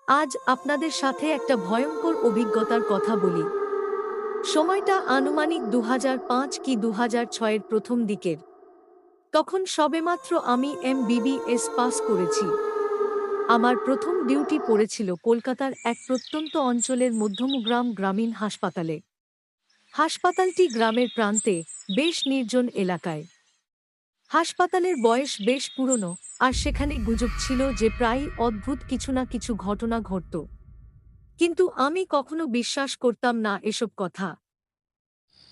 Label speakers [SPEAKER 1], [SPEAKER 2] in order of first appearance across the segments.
[SPEAKER 1] আজ আপনাদের সাথে একটা ভয়ঙ্কর অভিজ্ঞতার কথা বলি। সময়টা আনুমানিক ২০০৫ কি ২০০৬ এর প্রথম দিকের। তখন সবেমাত্র আমি এমবিবিএস পাস করেছি। আমার প্রথম ডিউটি পড়েছিল কলকাতার এক প্রত্যন্ত অঞ্চলের মধ্যমগ্রাম গ্রামীণ হাসপাতালে। হাসপাতালটি গ্রামের প্রান্তে, বেশ নির্জন এলাকায়। হাসপাতালের বয়স বেশ পুরনো, আর সেখানে গুজব ছিল যে প্রায়ই অদ্ভুত কিছু না কিছু ঘটনা ঘটত। কিন্তু আমি কখনো বিশ্বাস করতাম না এসব কথা।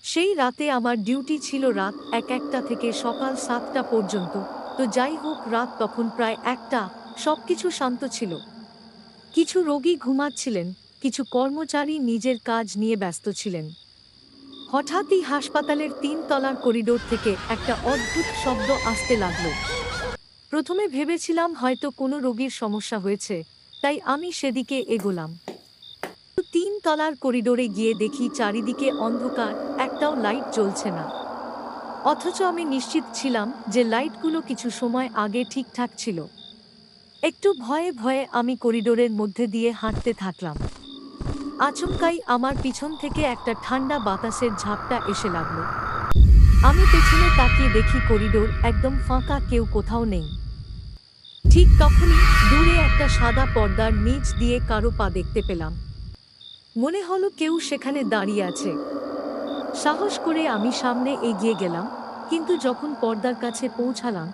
[SPEAKER 1] সেই রাতে আমার ডিউটি ছিল রাত ১টা থেকে সকাল ৭টা পর্যন্ত। তো যাই হোক, রাত তখন প্রায় ১টা। সবকিছু শান্ত ছিল। কিছু রোগী ঘুমাচ্ছিলেন, কিছু কর্মচারী নিজের কাজ নিয়ে ব্যস্ত ছিলেন। হঠাৎই হাসপাতালের ৩ তলার করিডোর থেকে একটা অদ্ভুত শব্দ আসতে লাগলো। প্রথমে ভেবেছিলাম হয়তো কোনো রোগীর সমস্যা হয়েছে, তাই আমি সেদিকে এগোলাম। ৩ তলার করিডোরে গিয়ে দেখি চারিদিকে অন্ধকার, একটাও লাইট জ্বলছে না। অথচ আমি নিশ্চিত ছিলাম যে লাইটগুলো কিছু সময় আগে ঠিকঠাক ছিল। একটু ভয়ে ভয়ে আমি করিডোরের মধ্যে দিয়ে হাঁটতে থাকলাম। আচমকাই আমার পিছন থেকে একটা ঠান্ডা বাতাসের ঝাপটা এসে লাগলো। আমি পেছনে তাকিয়ে দেখি করিডোর একদম ফাঁকা, কেউ কোথাও নেই। ঠিক তখনই দূরে একটা সাদা পর্দার নিচ দিয়ে কারো পা দেখতে পেলাম। মনে হলো কেউ সেখানে দাঁড়িয়ে আছে। সাহস করে আমি সামনে এগিয়ে গেলাম, কিন্তু যখন পর্দার কাছে পৌঁছালাম,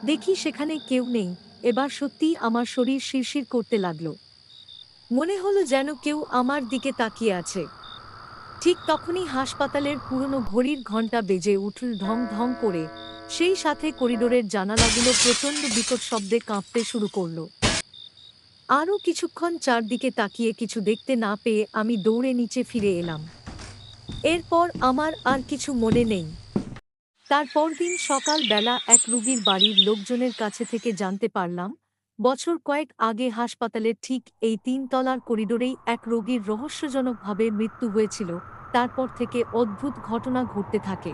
[SPEAKER 1] দেখি সেখানে কেউ নেই। এবার সত্যিই আমার শরীর শিরশির করতে লাগলো। মনে হলো যেন কেউ আমার দিকে তাকিয়ে আছে। ঠিক তখনই হাসপাতালের পুরনো ঘড়ির ঘণ্টা বেজে উঠল ঢং ঢং করে। সেই সাথে করিডোরের জানালাগুলো প্রচণ্ড বিকট শব্দে কাঁপতে শুরু করলো। আরও কিছুক্ষণ চারদিকে তাকিয়ে কিছু দেখতে না পেয়ে আমি দৌড়ে নিচে ফিরে এলাম। এরপর আমার আর কিছু মনে নেই। তার পরদিন সকাল বেলা এক রোগীর বাড়ির লোকজনের কাছে থেকে জানতে পারলাম, বছর কয়েক আগে হাসপাতালের ঠিক এই ৩ তলার করিডোরেই এক রোগীর রহস্যজনকভাবে মৃত্যু হয়েছিল। তারপর থেকে অদ্ভুত ঘটনা ঘটতে থাকে।